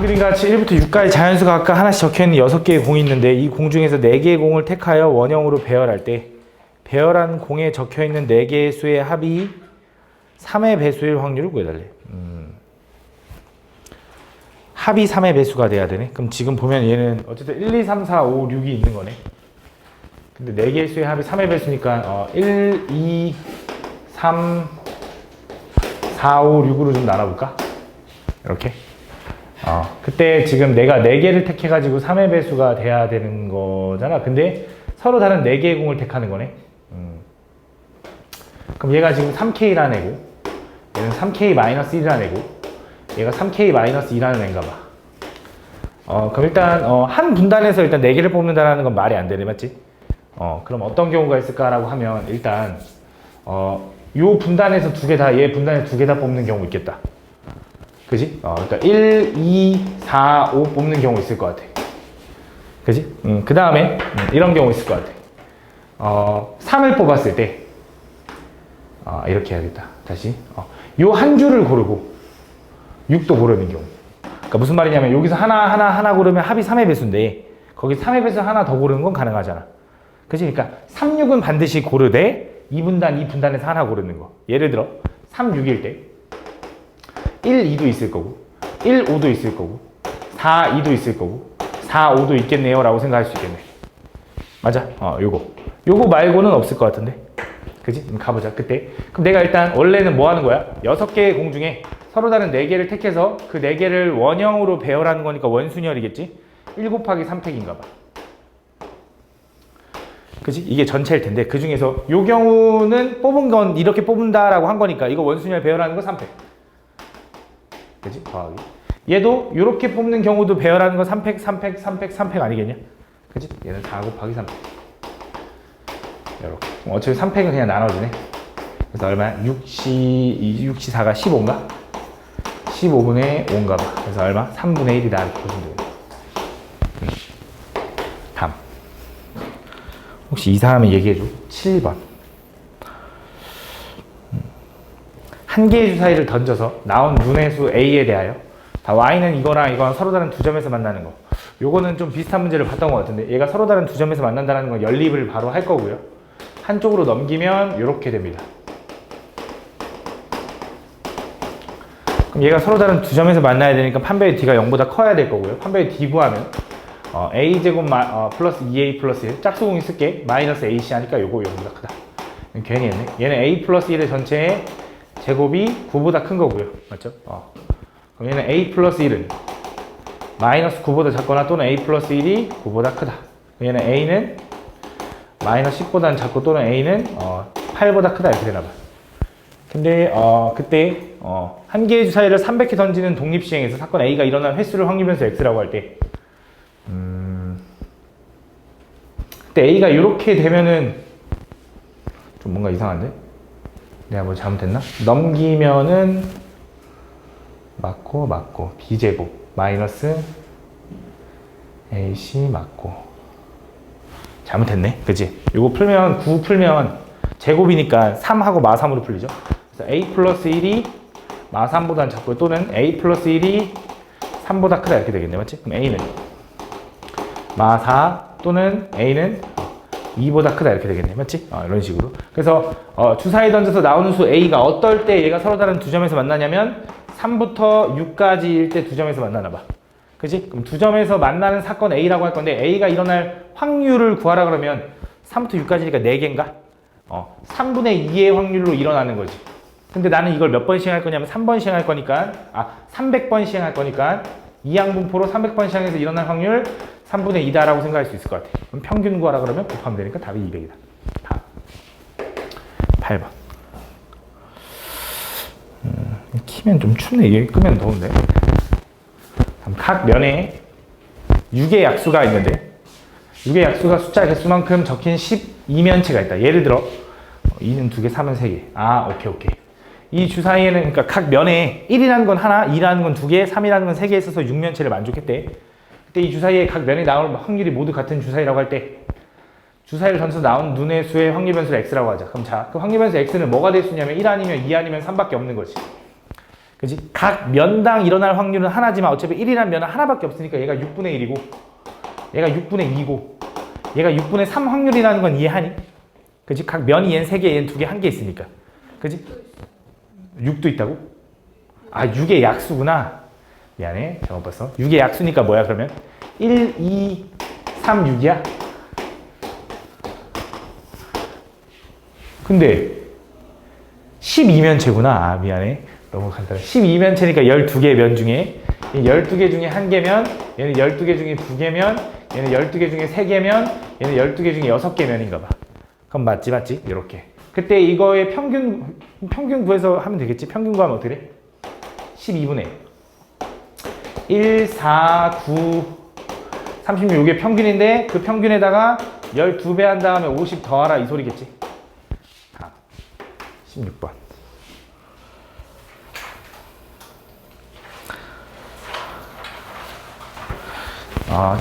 그림과 같이 1부터 6까지 자연수가 아까 하나씩 적혀있는 6개의 공이 있는데 이 공 중에서 4개의 공을 택하여 원형으로 배열할 때 배열한 공에 적혀있는 4개의 수의 합이 3의 배수일 확률을 구해달래. 합이 3의 배수가 돼야 되네. 그럼 지금 보면 얘는 어쨌든 1, 2, 3, 4, 5, 6이 있는 거네. 근데 4개의 수의 합이 3의 배수니까 1, 2, 3, 4, 5, 6으로 좀 나눠볼까? 이렇게. 그때 지금 내가 4개를 택해가지고 3의 배수가 돼야 되는 거잖아. 근데 서로 다른 4개의 공을 택하는 거네. 그럼 얘가 지금 3K라는 애고, 얘는 3K-1이라는 애고, 얘가 3K-2라는 애인가 봐. 그럼 일단, 한 분단에서 일단 4개를 뽑는다는 건 말이 안 되네, 맞지? 그럼 어떤 경우가 있을까라고 하면, 일단, 요 분단에서 2개 다, 얘 분단에서 2개 다 뽑는 경우 있겠다. 그지? 그러니까 1, 2, 4, 5 뽑는 경우 있을 것 같아. 그지? 그 다음에 이런 경우 있을 것 같아. 3을 뽑았을 때 이렇게 해야겠다. 다시 요 한 줄을 고르고 6도 고르는 경우. 그러니까 무슨 말이냐면 여기서 하나 고르면 합이 3의 배수인데 거기 3의 배수 하나 더 고르는 건 가능하잖아. 그지? 그러니까 3, 6은 반드시 고르되 이 분단에서 하나 고르는 거. 예를 들어 3, 6일 때 1, 2도 있을 거고 1, 5도 있을 거고 4, 2도 있을 거고 4, 5도 있겠네요 라고 생각할 수 있겠네. 맞아. 요거 말고는 없을 것 같은데. 그지? 가보자. 그때. 그럼 내가 일단 원래는 뭐 하는 거야? 6개의 공 중에 서로 다른 4개를 택해서 그 4개를 원형으로 배열하는 거니까 원순열이겠지? 1 곱하기 3팩인가 봐. 그지? 이게 전체일 텐데 그 중에서 요 경우는 뽑은 건 이렇게 뽑는다라고 한 거니까 이거 원순열 배열하는 거 3팩. 그지? 더하기. 얘도 이렇게 뽑는 경우도 배열하는 거 3팩, 3팩, 3팩, 3팩 아니겠냐? 그지? 얘는 4 곱하기 3팩. 이렇게. 어차피 3팩은 그냥 나눠지네. 그래서 얼마야? 6시 4가 15인가? 15분의 5인가 봐. 그래서 얼마? 3분의 1이다. 이렇게 보시면 되겠네. 다음. 혹시 이상하면 얘기해줘. 7번. 한 개의 주사위를 던져서 나온 눈의 수 A에 대하여 y는 이거랑 서로 다른 두 점에서 만나는 거. 요거는 좀 비슷한 문제를 봤던 것 같은데 얘가 서로 다른 두 점에서 만난다는 건 연립을 바로 할 거고요. 한쪽으로 넘기면 이렇게 됩니다. 그럼 얘가 서로 다른 두 점에서 만나야 되니까 판별의 D가 0보다 커야 될 거고요. 판별의 D 구하면 A제곱 플러스 2A 플러스 1 짝수공이 쓸게 마이너스 AC 하니까 요거 0보다 크다. 괜히 했네. 얘는 A 플러스 1의 전체의 제곱이 9보다 큰 거고요. 맞죠? 그럼 얘는 A 플러스 1은 마이너스 9보다 작거나 또는 A 플러스 1이 9보다 크다. 얘는 A는 마이너스 10보다는 작고 또는 A는 8보다 크다 이렇게 되나봐. 근데 그때 한 개의 주사위를 300개 던지는 독립시행에서 사건 A가 일어난 횟수를 확률변수 X라고 할 때 그때 A가 이렇게 되면은 좀 뭔가 이상한데? 내가 뭐 잘못했나? 넘기면은 맞고 B제곱 마이너스 AC 맞고 잘못했네. 그치? 요거 풀면 9 풀면 제곱이니까 3하고 마3으로 풀리죠. 그래서 A 플러스 1이 마3보다는 작고 또는 A 플러스 1이 3보다 크다 이렇게 되겠네. 맞지? 그럼 A는 마4 또는 A는 2보다 크다 이렇게 되겠네. 맞지? 이런 식으로. 그래서 주사위 던져서 나오는 수 A가 어떨 때 얘가 서로 다른 두 점에서 만나냐면 3부터 6까지일 때 두 점에서 만나나 봐. 그지? 그럼 두 점에서 만나는 사건 A라고 할 건데 A가 일어날 확률을 구하라 그러면 3부터 6까지니까 4개인가? 3분의 2의 확률로 일어나는 거지. 근데 나는 이걸 몇 번 시행할 거냐면 3번 시행할 거니까 300번 시행할 거니까 이항분포로 300번 시행해서 일어날 확률 3분의 2다라고 생각할 수 있을 것 같아. 그럼 평균 구하라 그러면 곱하면 되니까 답이 200이다. 다음 8번. 키면 좀 춥네. 여기 끄면 더운데. 각 면에 6의 약수가 있는데 6의 약수가 숫자 개수만큼 적힌 12면체가 있다. 예를 들어 2는 2개, 3은 3개. 오케이. 이 주사위에는 그러니까 각 면에 1이라는 건 하나, 2라는 건 2개, 3이라는 건 3개 있어서 6면체를 만족했대. 그때 이 주사위에 각 면에 나올 확률이 모두 같은 주사위라고 할 때 주사위를 던져서 나온 눈의 수의 확률 변수를 x라고 하자. 그럼 자, 그 확률 변수 x는 뭐가 될 수 있냐면 1 아니면 2 아니면 3밖에 없는 거지. 그지? 각 면당 일어날 확률은 하나지만 어차피 1이라는 면은 하나밖에 없으니까 얘가 6분의 1이고 얘가 6분의 2고 얘가 6분의 3 확률이라는 건 이해하니? 그지? 각 면이 얘는 3개, 얘는 2개, 1개 있으니까. 그지? 6도 있다고? 아, 6의 약수구나. 미안해. 잘못 봤어. 6의 약수니까 뭐야, 그러면? 1, 2, 3, 6이야? 근데 12면체구나. 아, 미안해. 너무 간단해. 12면체니까 12개의 면 중에 12개 중에 1개면 얘는 12개 중에 2개면 얘는 12개 중에 3개면 얘는 12개 중에 6개 면인가 봐. 그럼 맞지? 이렇게. 그때 이거의 평균 구해서 하면 되겠지? 평균 구하면 어떻게 돼? 12분의 1, 4, 9, 36 이게 평균인데 그 평균에다가 12배 한 다음에 50 더하라 이 소리겠지? 다음 16번.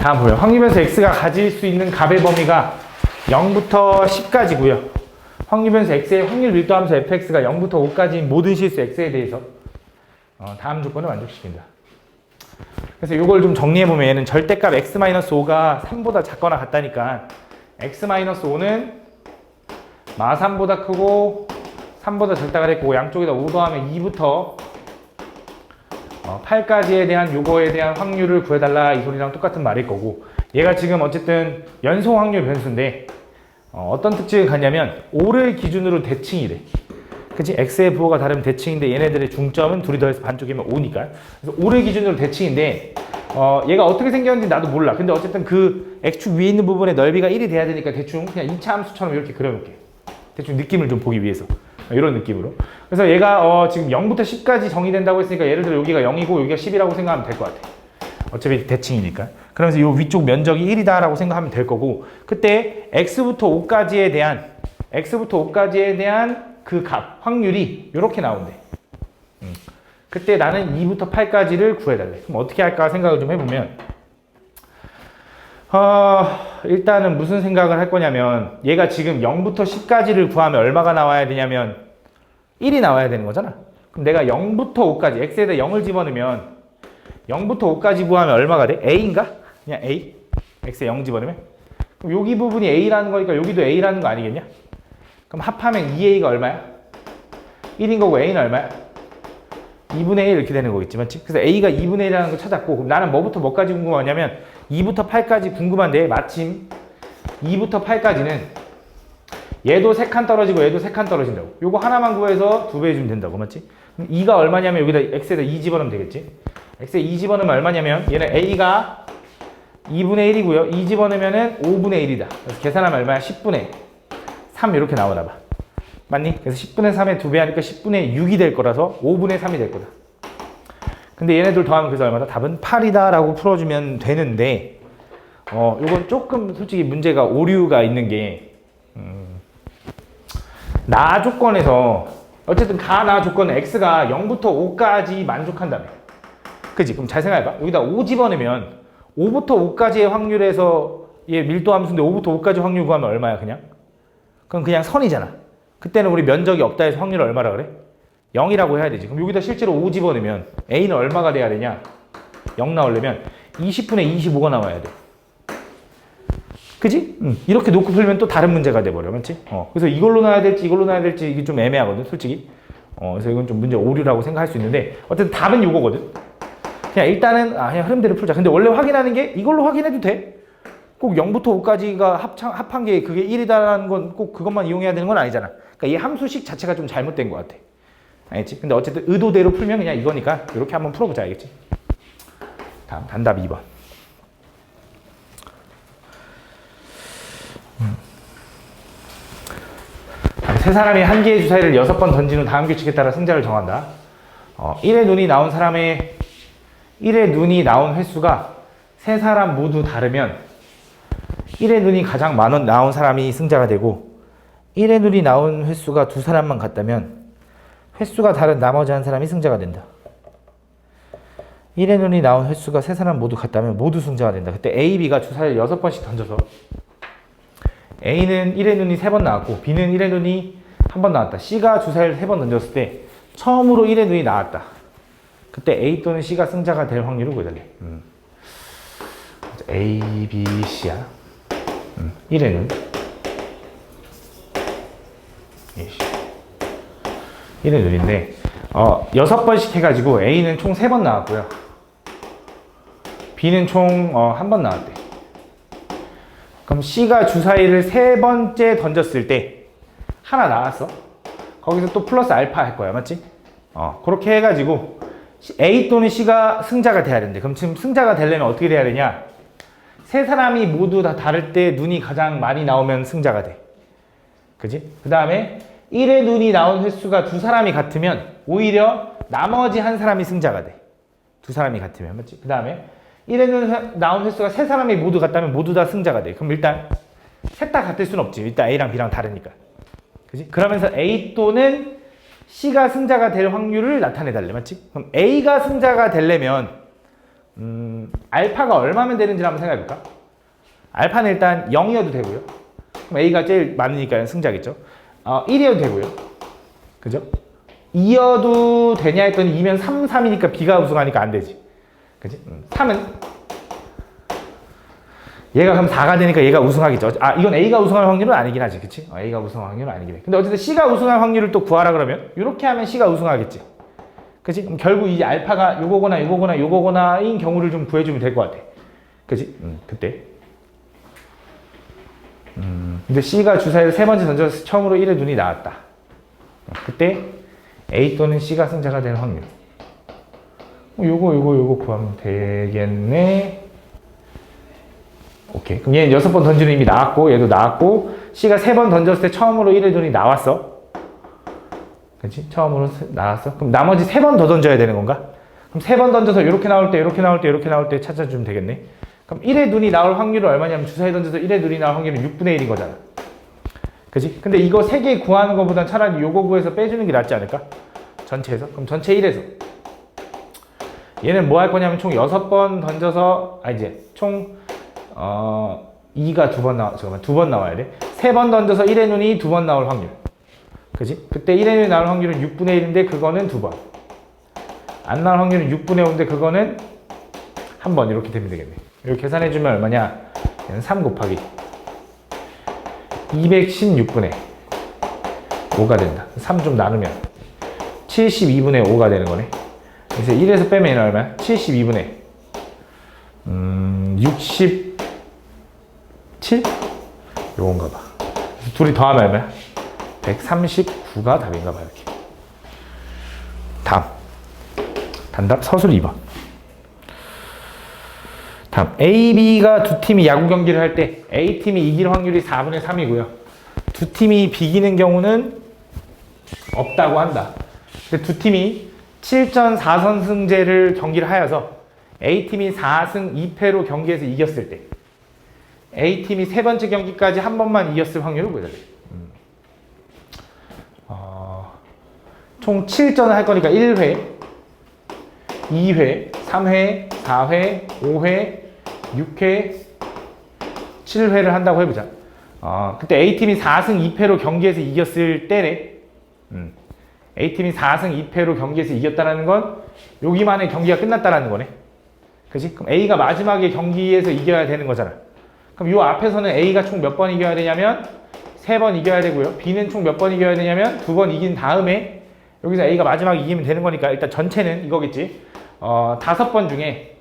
다음 보면 확률변수 x가 가질 수 있는 값의 범위가 0부터 10까지고요. 확률변수 x의 확률 밀도함수 fx가 0부터 5까지인 모든 실수 x에 대해서 다음 조건을 만족시킨다. 그래서 이걸 좀 정리해보면 얘는 절대값 x-5가 3보다 작거나 같다니까 x-5는 마3보다 크고 3보다 작다가 됐고 양쪽에다 5 더하면 2부터 8까지에 대한 요거에 대한 확률을 구해달라 이 소리랑 똑같은 말일 거고 얘가 지금 어쨌든 연소 확률 변수인데 어떤 특징을 갖냐면 5를 기준으로 대칭이래. 그치? x의 부호가 다르면 대칭인데 얘네들의 중점은 둘이 더해서 반쪽이면 5니까 그래서 5를 기준으로 대칭인데 얘가 어떻게 생겼는지 나도 몰라. 근데 어쨌든 그 x축 위에 있는 부분의 넓이가 1이 돼야 되니까 대충 그냥 2차 함수처럼 이렇게 그려놓을게. 대충 느낌을 좀 보기 위해서 이런 느낌으로. 그래서 얘가 지금 0부터 10까지 정의된다고 했으니까 예를 들어 여기가 0이고 여기가 10이라고 생각하면 될 것 같아. 어차피 대칭이니까. 그러면서 이 위쪽 면적이 1이다 라고 생각하면 될 거고 그때 x부터 5까지에 대한 그 값, 확률이 이렇게 나온대. 그때 나는 2부터 8까지를 구해달래. 그럼 어떻게 할까 생각을 좀 해보면 일단은 무슨 생각을 할 거냐면 얘가 지금 0부터 10까지를 구하면 얼마가 나와야 되냐면 1이 나와야 되는 거잖아. 그럼 내가 0부터 5까지 x에다 0을 집어넣으면 0부터 5까지 구하면 얼마가 돼? a인가? 그냥 a? x에 0 집어넣으면? 그럼 여기 부분이 a라는 거니까 여기도 a라는 거 아니겠냐? 그럼 합하면 2a가 얼마야? 1인 거고 a는 얼마야? 2분의 1 이렇게 되는 거겠지, 맞지? 그래서 a가 2분의 1이라는 걸 찾았고 그럼 나는 뭐부터 뭐까지 궁금하냐면 2부터 8까지 궁금한데 마침 2부터 8까지는 얘도 3칸 떨어지고 얘도 3칸 떨어진다고. 요거 하나만 구해서 2배 해주면 된다고, 맞지? 그럼 2가 얼마냐면 여기다 x에다 2 집어넣으면 되겠지? x에 2 집어넣으면 얼마냐면 얘는 a가 2분의 1이고요 2 집어넣으면 5분의 1이다. 그래서 계산하면 얼마야? 10분의 3 이렇게 나오나 봐. 맞니? 그래서 10분의 3에 2배 하니까 10분의 6이 될 거라서 5분의 3이 될 거다. 근데 얘네들 더하면 그래서 얼마다? 답은 8이다 라고 풀어주면 되는데 요건 조금 솔직히 문제가 오류가 있는 게 나 조건에서 어쨌든 나 조건은 x가 0부터 5까지 만족한다며. 그치? 그럼 잘 생각해봐. 여기다 5 집어넣으면 5부터 5까지의 확률에서 얘 밀도 함수인데 5부터 5까지 확률 구하면 얼마야 그냥? 그럼 그냥 선이잖아. 그때는 우리 면적이 없다 해서 확률을 얼마라 그래? 0이라고 해야 되지. 그럼 여기다 실제로 5 집어넣으면 a는 얼마가 돼야 되냐? 0 나오려면 20분의 25가 나와야 돼. 그지? 이렇게 놓고 풀면 또 다른 문제가 돼버려. 맞지? 그래서 이걸로 놔야 될지 이걸로 놔야 될지 이게 좀 애매하거든 솔직히. 그래서 이건 좀 문제 오류라고 생각할 수 있는데 어쨌든 답은 이거거든. 그냥 일단은 그냥 흐름대로 풀자. 근데 원래 확인하는 게 이걸로 확인해도 돼. 꼭 0부터 5까지가 합한 게 그게 1이다라는 건 꼭 그것만 이용해야 되는 건 아니잖아. 그러니까 이 함수식 자체가 좀 잘못된 것 같아. 알겠지? 근데 어쨌든 의도대로 풀면 그냥 이거니까 이렇게 한번 풀어보자. 알겠지? 다음 단답 2번. 세 사람이 한 개의 주사위를 6번 던진 후 다음 규칙에 따라 승자를 정한다. 1의 눈이 나온 사람의 1의 눈이 나온 횟수가 세 사람 모두 다르면 1의 눈이 가장 많은 나온 사람이 승자가 되고 1의 눈이 나온 횟수가 두 사람만 같다면 횟수가 다른 나머지 한 사람이 승자가 된다. 1의 눈이 나온 횟수가 세 사람 모두 같다면 모두 승자가 된다. 그때 A, B가 주사위를 6번씩 던져서 A는 1의 눈이 3번 나왔고 B는 1의 눈이 1번 나왔다. C가 주사위를 3번 던졌을 때 처음으로 1의 눈이 나왔다. 그때 A 또는 C가 승자가 될 확률을 구해달래. A, B, C야. 1의 눈. 1의 눈인데 6번씩 해가지고 A는 총 3번 나왔고요. B는 총 1번 나왔대. 그럼 C가 주사위를 3번째 던졌을 때 하나 나왔어. 거기서 또 플러스 알파 할 거야. 맞지? 그렇게 해가지고 A 또는 C가 승자가 돼야 되는데, 그럼 지금 승자가 되려면 어떻게 돼야 되냐? 세 사람이 모두 다 다를 때 눈이 가장 많이 나오면 승자가 돼. 그지? 그 다음에 1의 눈이 나온 횟수가 두 사람이 같으면 오히려 나머지 한 사람이 승자가 돼. 두 사람이 같으면. 맞지? 그 다음에 1의 눈 나온 횟수가 세 사람이 모두 같다면 모두 다 승자가 돼. 그럼 일단 셋 다 같을 수는 없지. 일단 A랑 B랑 다르니까. 그지? 그러면서 A 또는 C가 승자가 될 확률을 나타내달래. 맞지? 그럼 A가 승자가 되려면 알파가 얼마면 되는지 한번 생각해볼까? 알파는 일단 0이어도 되고요. 그럼 A가 제일 많으니까 승자겠죠. 1이어도 되고요. 그죠? 2여도 되냐 했더니 2면 3, 3이니까 B가 우승하니까 안 되지. 그지? 3은 얘가 그럼 4가 되니까 얘가 우승하겠죠. 이건 A가 우승할 확률은 아니긴 하지. 그치? A가 우승할 확률은 아니긴 해. 근데 어쨌든 C가 우승할 확률을 또 구하라 그러면 이렇게 하면 C가 우승하겠지. 그치? 그럼 결국 이 알파가 요거거나 요거거나 요거거나인 경우를 좀 구해주면 될 것 같아. 그치? 그때. 근데 C가 주사위를 3번째 던져서 처음으로 1의 눈이 나왔다. 그때 A 또는 C가 승자가 되는 확률. 요거 구하면 되겠네. 오케이. 그럼 얘는 6번 던지는 이미 나왔고, 얘도 나왔고, C가 3번 던졌을 때 처음으로 1의 눈이 나왔어. 그치? 처음으로 나왔어. 그럼 나머지 3번 더 던져야 되는 건가? 그럼 3번 던져서 이렇게 나올 때, 이렇게 나올 때, 이렇게 나올 때 찾아주면 되겠네. 그럼 1의 눈이 나올 확률은 얼마냐면 주사위 던져서 1의 눈이 나올 확률은 6분의 1인 거잖아. 그치? 근데 이거 3개 구하는 것보단 차라리 요거 구해서 빼주는 게 낫지 않을까? 전체에서? 그럼 전체 1에서. 얘는 뭐 할 거냐면 총 6번 던져서, 이제 총 2가 2번 나와야 돼. 3번 던져서 1의 눈이 2번 나올 확률. 그지? 그때 1의 눈이 나올 확률은 6분의 1인데 그거는 2번. 안 나올 확률은 6분의 5인데 그거는 1번. 이렇게 되면 되겠네. 이렇게 계산해주면 얼마냐? 얘는 3 곱하기 216분의 5가 된다. 3 좀 나누면 72분의 5가 되는 거네. 그래서 1에서 빼면 얘는 얼마야? 72분의 67? 요건가 봐. 둘이 더하면 얼마야? 139가 답인가 봐. 이렇게. 다음 단답 서술 2번. 다음 A, B가 두 팀이 야구 경기를 할 때 A팀이 이길 확률이 4분의 3이고요. 두 팀이 비기는 경우는 없다고 한다. 근데 두 팀이 7전 4선승제를 경기를 하여서 A팀이 4승 2패로 경기에서 이겼을 때 A팀이 세 번째 경기까지 한 번만 이겼을 확률을 구해달래. 총 7전을 할 거니까 1회, 2회, 3회, 4회, 5회, 6회, 7회를 한다고 해보자. 그때 A팀이 4승 2패로 경기에서 이겼을 때래. A팀이 4승 2패로 경기에서 이겼다는 건 여기만의 경기가 끝났다는 거네. 그치? 그럼 A가 마지막에 경기에서 이겨야 되는 거잖아. 그럼 요 앞에서는 A가 총 몇 번 이겨야 되냐면 3번 이겨야 되고요. B는 총 몇 번 이겨야 되냐면 2번 이긴 다음에 여기서 A가 마지막에 이기면 되는 거니까 일단 전체는 이거겠지. 5번 중에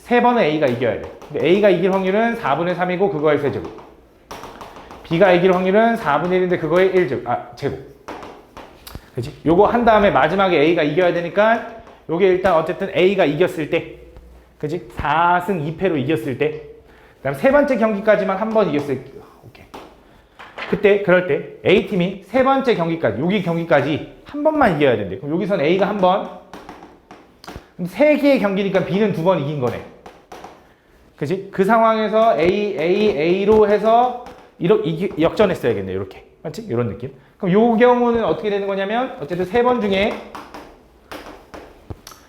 3번은 A가 이겨야 돼. 근데 A가 이길 확률은 4분의 3이고 그거의 세제곱. B가 이길 확률은 4분의 1인데 그거의 1제곱. 제곱. 그치? 요거 한 다음에 마지막에 A가 이겨야 되니까 요게 일단 어쨌든 A가 이겼을 때, 그치? 4승 2패로 이겼을 때, 그 다음 세 번째 경기까지만 한 번 이겼을 때, 오케이. 그때, 그럴 때 A팀이 세 번째 경기까지, 여기 경기까지 한 번만 이겨야 된대. 그럼 여기선 A가 한 번, 세 개의 경기니까 B는 2번 이긴 거네. 그치? 그 상황에서 A로 해서 역전했어야겠네. 이렇게. 맞지? 이런 느낌. 그럼 요 경우는 어떻게 되는 거냐면 어쨌든 3번 중에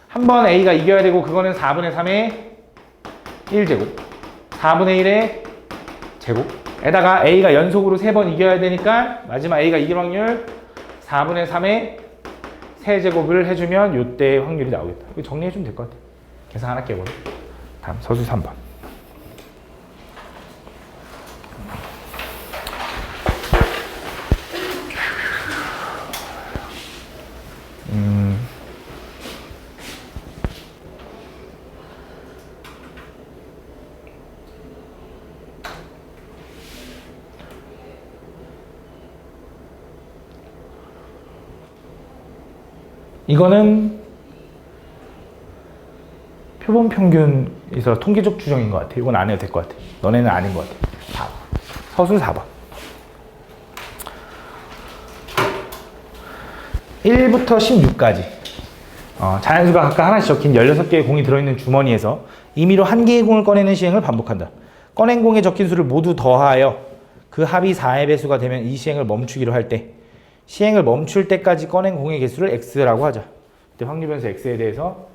한 번 A가 이겨야 되고 그거는 4분의 3의 1제곱 4분의 1의 제곱 에다가 A가 연속으로 3번 이겨야 되니까 마지막 A가 이길 확률 4분의 3의 세제곱을 해주면 요때 확률이 나오겠다. 이거 정리해주면 될 것 같아. 계산 하나 깨고. 다음 서술 3번. 이거는 표본 평균에서 통계적 추정인 것 같아. 이건 안 해도 될 것 같아. 너네는 아닌 것 같아. 서술 4번. 1부터 16까지 자연수가 각각 하나씩 적힌 16개의 공이 들어있는 주머니에서 임의로 한 개의 공을 꺼내는 시행을 반복한다. 꺼낸 공에 적힌 수를 모두 더하여 그 합이 4의 배수가 되면 이 시행을 멈추기로 할 때 시행을 멈출 때까지 꺼낸 공의 개수를 x라고 하자. 그때 확률 변수 x에 대해서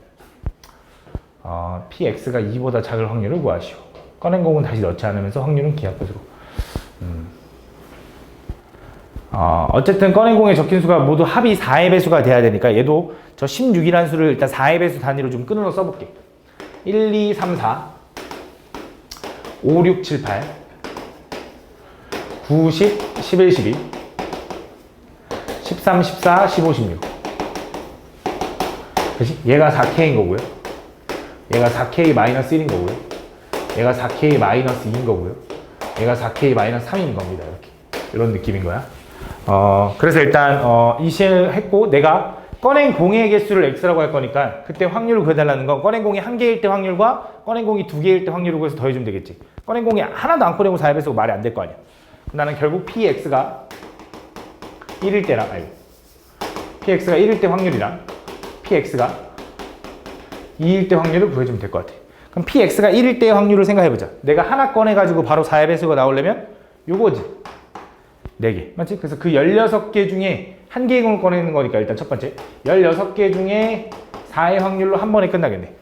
px가 2보다 작을 확률을 구하시오. 꺼낸 공은 다시 넣지 않으면서 확률은 기하급수로. 어쨌든 꺼낸 공에 적힌 수가 모두 합이 4의 배수가 돼야 되니까 얘도 저 16이라는 수를 일단 4의 배수 단위로 좀 끊어서 써볼게. 1, 2, 3, 4 5, 6, 7, 8 9, 10, 11, 12 13, 14, 15, 16 그치? 얘가 4K인 거고요. 얘가 4K-1인 거고요. 얘가 4K-2인 거고요. 얘가 4K-3인 겁니다. 이렇게. 이런 느낌인 거야. 그래서 일단 이 시행을 했고 내가 꺼낸 공의 개수를 x라고 할 거니까 그때 확률을 구해달라는 건 꺼낸 공이 1개일 때 확률과 꺼낸 공이 2개일 때 확률을 구해서 더해주면 되겠지. 꺼낸 공이 하나도 안 꺼내고 4의 배수가 말이 안 될 거 아니야. 나는 결국 px가 1일 때랑 px가 1일 때 확률이랑 px가 2일 때 확률을 구해주면 될 것 같아. 그럼 px가 1일 때의 확률을 생각해보자. 내가 하나 꺼내가지고 바로 4의 배수가 나오려면 요거지. 4개. 맞지? 그래서 그 16개 중에 한 개의 공을 꺼내는 거니까 일단 첫 번째 16개 중에 4의 확률로 한 번에 끝나겠네.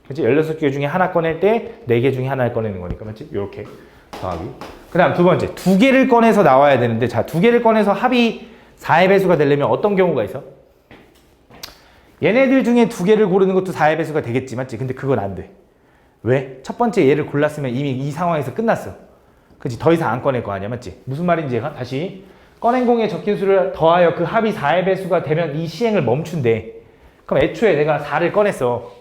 그치? 16개 중에 하나 꺼낼 때 4개 중에 하나를 꺼내는 거니까 맞지? 요렇게 더하기. 그 다음 두 번째 2개를 꺼내서 나와야 되는데 자 2개를 꺼내서 합이 4의 배수가 되려면 어떤 경우가 있어? 얘네들 중에 2개를 고르는 것도 4의 배수가 되겠지 맞지? 근데 그건 안 돼. 왜? 첫 번째 얘를 골랐으면 이미 이 상황에서 끝났어. 그치? 더 이상 안 꺼낼 거 아니야 맞지? 무슨 말인지 얘가 다시 꺼낸 공에 적힌 수를 더하여 그 합이 4의 배수가 되면 이 시행을 멈춘대. 그럼 애초에 내가 4를 꺼냈어.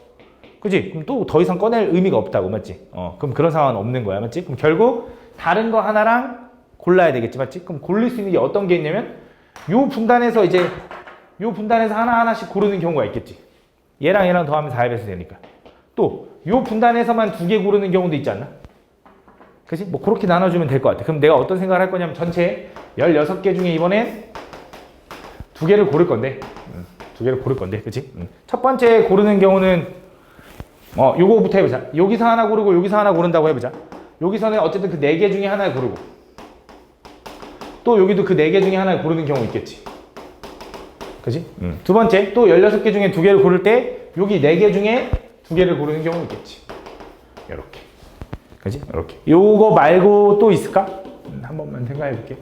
그치? 그럼 또 더 이상 꺼낼 의미가 없다고 맞지? 그럼 그런 상황은 없는 거야 맞지? 그럼 결국 다른 거 하나랑 골라야 되겠지 맞지? 그럼 고를 수 있는 게 어떤 게 있냐면 요 분단에서 하나하나씩 고르는 경우가 있겠지. 얘랑 얘랑 더하면 4의 배수 되니까. 또 요 분단에서만 2개 고르는 경우도 있지 않나? 그치? 뭐 그렇게 나눠주면 될 것 같아. 그럼 내가 어떤 생각을 할 거냐면 전체 16개 중에 이번엔 2개를 고를 건데 2개를 고를 건데 그치? 첫 번째 고르는 경우는 요거부터 해보자. 여기서 하나 고르고 여기서 하나 고른다고 해보자. 여기서는 어쨌든 그 4개 중에 하나를 고르고 또 여기도 그 4개 중에 하나를 고르는 경우 있겠지. 그치? 두 번째 또 16개 중에 2개를 고를 때 여기 4개 중에 2개를 고르는 경우 있겠지. 요렇게. 그치? 이렇게. 요거 말고 또 있을까? 한 번만 생각해 볼게.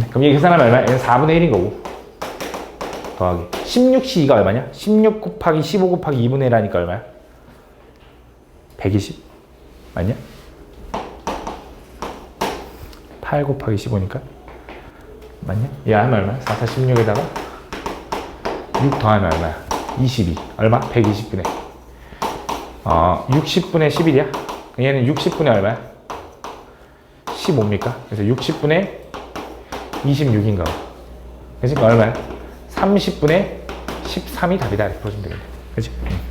그럼 얘 계산하면 얼마야? 얘는 4분의 1인 거고. 더하기. 16C2가 얼마냐? 16 곱하기 15 곱하기 2분의 1 하니까 얼마야? 120? 맞냐? 8 곱하기 15니까? 맞냐? 얘 하면 얼마야? 4, 4, 16에다가 6 더하면 얼마야? 22. 얼마? 120분의 60분의 11이야? 얘는 60분의 얼마야? 15입니까? 그래서 60분의 26인가 봐. 그치? 얼마야? 30분의 13이 답이다. 이렇게 보시면 되겠네. 그치?